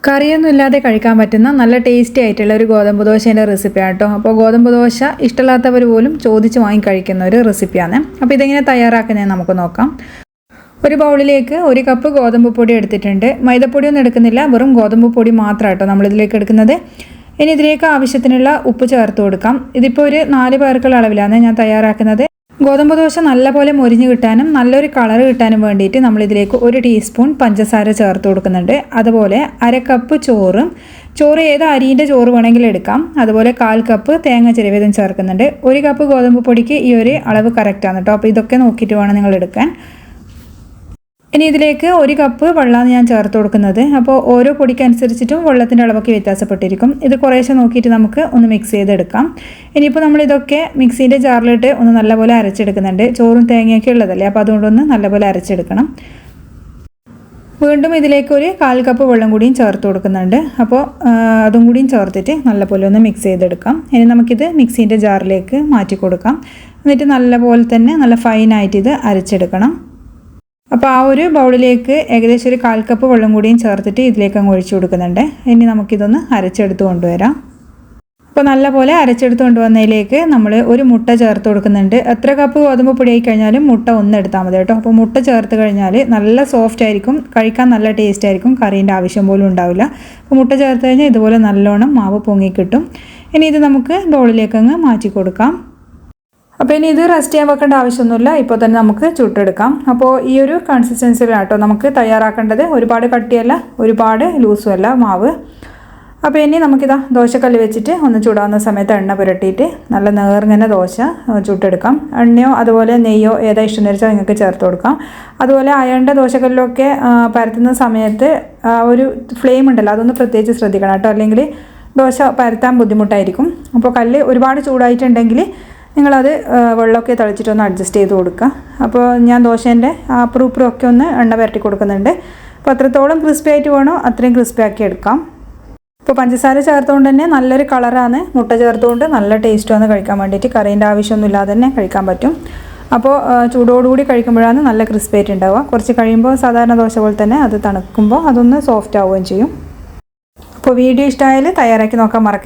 കറിയൊന്നും ഇല്ലാതെ കഴിക്കാൻ പറ്റുന്ന നല്ല ടേസ്റ്റി ആയിട്ടുള്ള ഒരു ഗോതമ്പ് ദോശേൻ്റെ റെസിപ്പിയാണ് കേട്ടോ. അപ്പോൾ ഗോതമ്പ് ദോശ ഇഷ്ടമില്ലാത്തവർ പോലും ചോദിച്ച് വാങ്ങി കഴിക്കുന്ന ഒരു റെസിപ്പിയാണ്. അപ്പോൾ ഇതെങ്ങനെ തയ്യാറാക്കുന്നതെന്ന് നമുക്ക് നോക്കാം. ഒരു ബൗളിലേക്ക് 1 കപ്പ് ഗോതമ്പ് പൊടി എടുത്തിട്ടുണ്ട്. മൈദപ്പൊടിയൊന്നും എടുക്കുന്നില്ല, വെറും ഗോതമ്പ് പൊടി മാത്രം കേട്ടോ നമ്മളിതിലേക്ക് എടുക്കുന്നത്. ഇനി ഇതിലേക്ക് ആവശ്യത്തിനുള്ള ഉപ്പ് ചേർത്ത് കൊടുക്കാം. ഇതിപ്പോൾ ഒരു 4 പേർക്കുള്ള അളവിലാണ് ഞാൻ തയ്യാറാക്കുന്നത്. ഗോതമ്പ് ദോശ നല്ലപോലെ മൊരിഞ്ഞ് കിട്ടാനും നല്ലൊരു കളർ കിട്ടാനും വേണ്ടിയിട്ട് നമ്മളിതിലേക്ക് 1 ടീസ്പൂൺ പഞ്ചസാര ചേർത്ത് കൊടുക്കുന്നുണ്ട്. അതുപോലെ 1/2 കപ്പ് ചോറ് ഏത് അരിൻ്റെ ചോറ് വേണമെങ്കിലും എടുക്കാം. അതുപോലെ 1/4 കപ്പ് തേങ്ങ ചിരവിയതും ചേർക്കുന്നുണ്ട്. 1 കപ്പ് ഗോതമ്പ് പൊടിക്ക് ഈ ഒരു അളവ് കറക്റ്റാണ് കേട്ടോ. അപ്പോൾ ഇതൊക്കെ നോക്കിയിട്ട് വേണം നിങ്ങൾ എടുക്കാൻ. ഇനി ഇതിലേക്ക് 1 കപ്പ് വെള്ളമാണ് ഞാൻ ചേർത്ത് കൊടുക്കുന്നത്. അപ്പോൾ ഓരോ പൊടിക്കനുസരിച്ചിട്ടും വെള്ളത്തിൻ്റെ അളവൊക്കെ വ്യത്യാസപ്പെട്ടിരിക്കും. ഇത് കുറേശ്ശെ നോക്കിയിട്ട് നമുക്ക് ഒന്ന് മിക്സ് ചെയ്തെടുക്കാം. ഇനിയിപ്പോൾ നമ്മളിതൊക്കെ മിക്സീൻ്റെ ജാറിലിട്ട് ഒന്ന് നല്ലപോലെ അരച്ചെടുക്കുന്നുണ്ട്. ചോറും തേങ്ങയൊക്കെ ഉള്ളതല്ലേ, അപ്പോൾ അതുകൊണ്ടൊന്ന് നല്ലപോലെ അരച്ചെടുക്കണം. വീണ്ടും ഇതിലേക്ക് 1/4 കപ്പ് വെള്ളം കൂടിയും ചേർത്ത് കൊടുക്കുന്നുണ്ട്. അപ്പോൾ അതും കൂടിയും ചേർത്തിട്ട് നല്ലപോലെ ഒന്ന് മിക്സ് ചെയ്തെടുക്കാം. ഇനി നമുക്കിത് മിക്സീൻ്റെ ജാറിലേക്ക് മാറ്റി കൊടുക്കാം. എന്നിട്ട് നല്ലപോലെ തന്നെ നല്ല ഫൈനായിട്ട് ഇത് അരച്ചെടുക്കണം. അപ്പോൾ ആ ഒരു ബൗളിലേക്ക് ഏകദേശം 1/4 കപ്പ് വെള്ളം കൂടിയും ചേർത്തിട്ട് ഇതിലേക്ക് അങ്ങ് ഒഴിച്ചു കൊടുക്കുന്നുണ്ട്. ഇനി നമുക്കിതൊന്ന് അരച്ചെടുത്ത് കൊണ്ടുവരാം. അപ്പോൾ നല്ലപോലെ അരച്ചെടുത്ത് കൊണ്ടുവന്നതിലേക്ക് നമ്മൾ 1 മുട്ട ചേർത്ത് കൊടുക്കുന്നുണ്ട്. എത്ര കപ്പ് ഗോതമ്പ് പൊടി ആയി കഴിഞ്ഞാലും മുട്ട 1 എടുത്താൽ മതി കേട്ടോ. അപ്പോൾ മുട്ട ചേർത്ത് കഴിഞ്ഞാൽ നല്ല സോഫ്റ്റ് ആയിരിക്കും, കഴിക്കാൻ നല്ല ടേസ്റ്റ് ആയിരിക്കും, കറീൻ്റെ ആവശ്യം പോലും ഉണ്ടാവില്ല. അപ്പോൾ മുട്ട ചേർത്ത് കഴിഞ്ഞാൽ ഇതുപോലെ നല്ലോണം മാവ് പൊങ്ങിക്കിട്ടും. ഇനി ഇത് നമുക്ക് ബൗളിലേക്ക് അങ്ങ് മാറ്റി കൊടുക്കാം. അപ്പോൾ ഇനി ഇത് റെസ്റ്റ് ചെയ്യാൻ വെക്കേണ്ട ആവശ്യമൊന്നുമില്ല, ഇപ്പോൾ തന്നെ നമുക്ക് ചുട്ടെടുക്കാം. അപ്പോൾ ഈ ഒരു കൺസിസ്റ്റൻസിയിലാണ് കേട്ടോ നമുക്ക് തയ്യാറാക്കേണ്ടത്. ഒരുപാട് കട്ടിയല്ല, ഒരുപാട് ലൂസും അല്ല മാവ്. അപ്പോൾ ഇനി നമുക്കിതാ ദോശക്കല്ല് വെച്ചിട്ട് ഒന്ന് ചൂടാവുന്ന സമയത്ത് എണ്ണ പുരട്ടിയിട്ട് നല്ല നേർങ്ങനെ ദോശ ചുട്ടെടുക്കാം. എണ്ണയോ അതുപോലെ നെയ്യോ ഏതാ ഇഷ്ടം വെച്ചാൽ നിങ്ങൾക്ക് ചേർത്ത് കൊടുക്കാം. അതുപോലെ അയണിൻ്റെ ദോശക്കല്ലൊക്കെ പരത്തുന്ന സമയത്ത് ഒരു ഫ്ലെയിം ഉണ്ടല്ലോ, അതൊന്ന് പ്രത്യേകിച്ച് ശ്രദ്ധിക്കണം കേട്ടോ, അല്ലെങ്കിൽ ദോശ പരത്താൻ ബുദ്ധിമുട്ടായിരിക്കും. അപ്പോൾ കല്ല് ഒരുപാട് ചൂടായിട്ടുണ്ടെങ്കിൽ നിങ്ങളത് വെള്ളമൊക്കെ തളിച്ചിട്ടൊന്ന് അഡ്ജസ്റ്റ് ചെയ്ത് കൊടുക്കുക. അപ്പോൾ ഞാൻ ദോശേൻ്റെ അപ്പുറം ഒക്കെ ഒന്ന് എണ്ണ പുരട്ടി കൊടുക്കുന്നുണ്ട്. അപ്പോൾ അത്രത്തോളം ക്രിസ്പി ആയിട്ട് വേണോ അത്രയും ക്രിസ്പി ആക്കി എടുക്കാം. ഇപ്പോൾ പഞ്ചസാര ചേർത്തുകൊണ്ട് തന്നെ നല്ലൊരു കളറാണ്, മുട്ട ചേർത്തുകൊണ്ട് നല്ല ടേസ്റ്റുമാണ് കഴിക്കാൻ വേണ്ടിയിട്ട്. കറീൻ്റെ ആവശ്യമൊന്നും ഇല്ലാതെ തന്നെ കഴിക്കാൻ പറ്റും. അപ്പോൾ ചൂടോടുകൂടി കഴിക്കുമ്പോഴാണ് നല്ല ക്രിസ്പി ആയിട്ട് ഉണ്ടാവുക. കുറച്ച് കഴിയുമ്പോൾ സാധാരണ ദോശ പോലെ തന്നെ അത് തണുക്കുമ്പോൾ അതൊന്ന് സോഫ്റ്റ് ആവുകയും ചെയ്യും. അപ്പോൾ വീഡിയോ ഇഷ്ടമായാൽ തയ്യാറാക്കി നോക്കാൻ മറക്കരുത്.